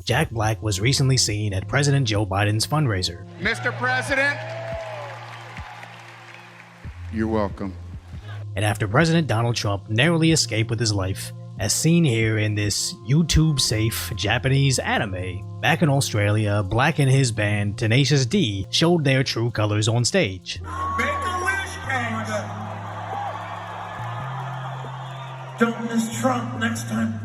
Jack Black was recently seen at President Joe Biden's fundraiser. Mr. President, you're welcome. And after President Donald Trump narrowly escaped with his life, as seen here in this YouTube-safe Japanese anime, back in Australia, Black and his band Tenacious D showed their true colors on stage. Make a wish, Canada. Don't miss Trump next time.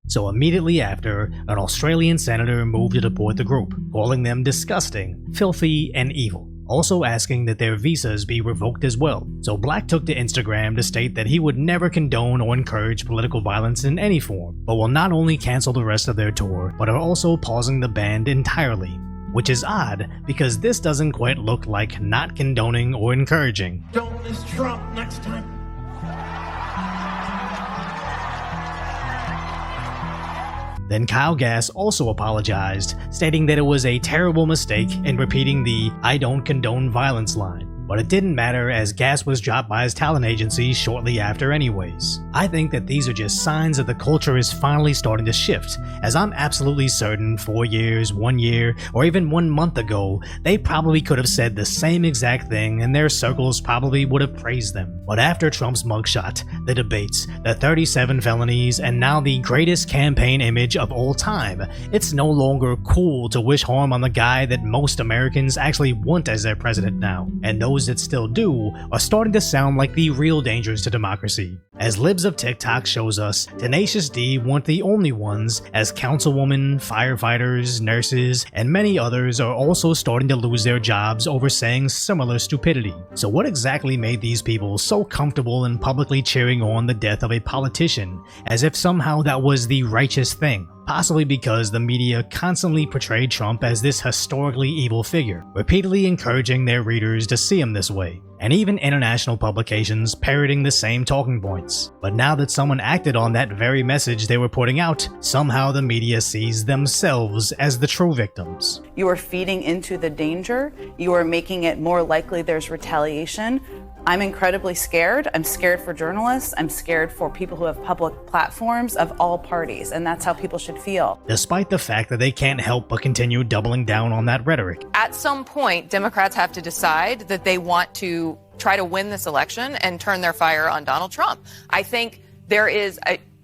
So immediately after, an Australian senator moved to deport the group, calling them disgusting, filthy, and evil, also asking that their visas be revoked as well. So Black took to Instagram to state that he would never condone or encourage political violence in any form, but will not only cancel the rest of their tour, but are also pausing the band entirely. Which is odd, because this doesn't quite look like not condoning or encouraging. Don't miss Trump next time. Then Kyle Gass also apologized, stating that it was a terrible mistake in repeating the "I don't condone violence" line. But it didn't matter, as Gass was dropped by his talent agency shortly after anyways. I think that these are just signs that the culture is finally starting to shift, as I'm absolutely certain 4 years, 1 year, or even 1 month ago, they probably could have said the same exact thing and their circles probably would have praised them. But after Trump's mugshot, the debates, the 37 felonies, and now the greatest campaign image of all time, it's no longer cool to wish harm on the guy that most Americans actually want as their president now. And those that still do are starting to sound like the real dangers to democracy. As Libs of TikTok shows us, Tenacious D weren't the only ones, as councilwomen, firefighters, nurses, and many others are also starting to lose their jobs over saying similar stupidity. So what exactly made these people so comfortable in publicly cheering on the death of a politician, as if somehow that was the righteous thing? Possibly because the media constantly portrayed Trump as this historically evil figure, repeatedly encouraging their readers to see him this way, and even international publications parroting the same talking points. But now that someone acted on that very message they were putting out, somehow the media sees themselves as the true victims. You are feeding into the danger. You are making it more likely there's retaliation. I'm incredibly scared. I'm scared for journalists. I'm scared for people who have public platforms of all parties, and that's how people should feel. Despite the fact that they can't help but continue doubling down on that rhetoric. At some point, Democrats have to decide that they want to try to win this election and turn their fire on Donald Trump. I think there is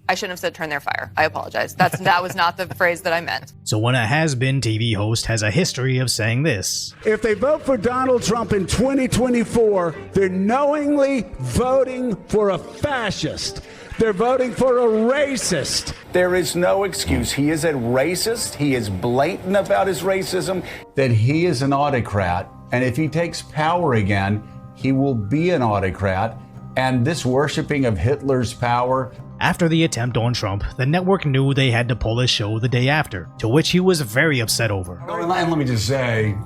I shouldn't have said turn their fire. I apologize. That was not the phrase that I meant. So when a has-been TV host has a history of saying this: if they vote for Donald Trump in 2024, they're knowingly voting for a fascist. They're voting for a racist. There is no excuse. He is a racist. He is blatant about his racism. That he is an autocrat. And if he takes power again, he will be an autocrat. And this worshiping of Hitler's power. After the attempt on Trump, the network knew they had to pull his show the day after, to which he was very upset over. And let me just say,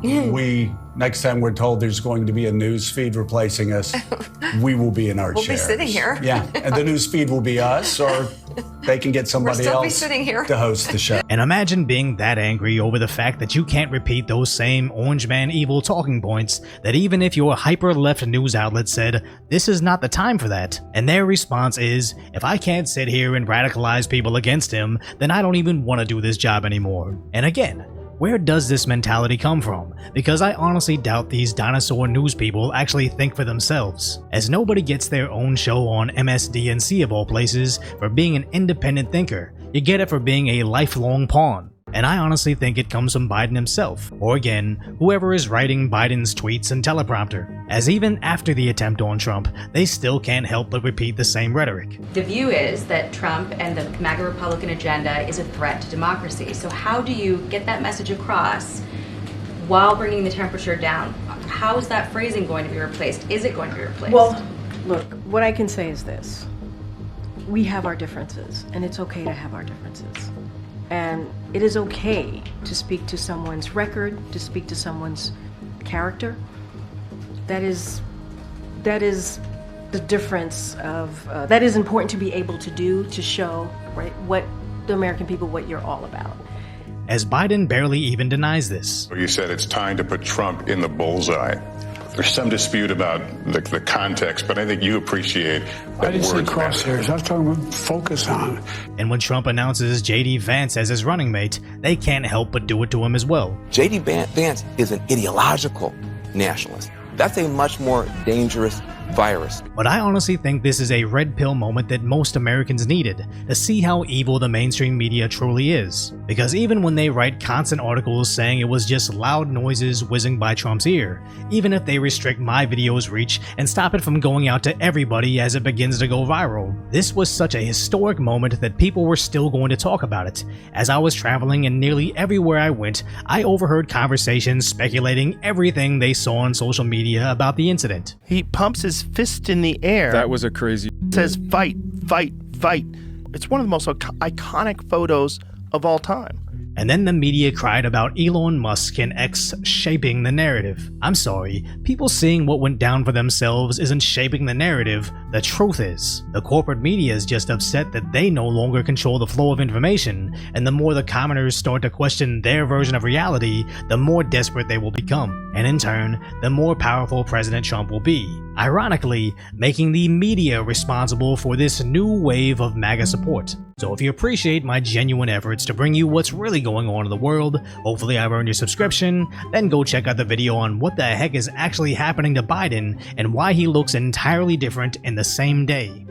next time we're told there's going to be a news feed replacing us, we will be in our chairs. We'll be sitting here. Yeah, and the news feed will be us, or they can get somebody else to host the show. And imagine being that angry over the fact that you can't repeat those same Orange Man evil talking points that even if your hyper-left news outlet said, this is not the time for that. And their response is, if I can't sit here and radicalize people against him, then I don't even want to do this job anymore. And again, where does this mentality come from? Because I honestly doubt these dinosaur news people actually think for themselves, as nobody gets their own show on MSDNC of all places for being an independent thinker. You get it for being a lifelong pawn. And I honestly think it comes from Biden himself, or again, whoever is writing Biden's tweets and teleprompter, as even after the attempt on Trump, they still can't help but repeat the same rhetoric. The view is that Trump and the MAGA Republican agenda is a threat to democracy. So how do you get that message across while bringing the temperature down? How is that phrasing going to be replaced? Is it going to be replaced? Well, look, what I can say is this. We have our differences, and it's okay to have our differences. And it is okay to speak to someone's record, to speak to someone's character. That is the difference of, that is important to be able to do, to show, right, what the American people, what you're all about. As Biden barely even denies this. You said it's time to put Trump in the bullseye. There's some dispute about the context, but I think you appreciate that I didn't say words matter. crosshairs. I was talking about focus on. And when Trump announces J.D. Vance as his running mate, they can't help but do it to him as well. J.D. Vance is an ideological nationalist. That's a much more dangerous virus. But I honestly think this is a red pill moment that most Americans needed to see how evil the mainstream media truly is. Because even when they write constant articles saying it was just loud noises whizzing by Trump's ear, even if they restrict my video's reach and stop it from going out to everybody as it begins to go viral, this was such a historic moment that people were still going to talk about it. As I was traveling and nearly everywhere I went, I overheard conversations speculating everything they saw on social media about the incident. He pumps his fist in the air. That was a crazy. Says fight, fight, fight. It's one of the most iconic photos of all time. And then the media cried about Elon Musk and X shaping the narrative. I'm sorry, people seeing what went down for themselves isn't shaping the narrative, the truth is. The corporate media is just upset that they no longer control the flow of information, and the more the commoners start to question their version of reality, the more desperate they will become. And in turn, the more powerful President Trump will be. Ironically, making the media responsible for this new wave of MAGA support. So if you appreciate my genuine efforts to bring you what's really going on in the world, hopefully I've earned your subscription, then go check out the video on what the heck is actually happening to Biden and why he looks entirely different in the same day.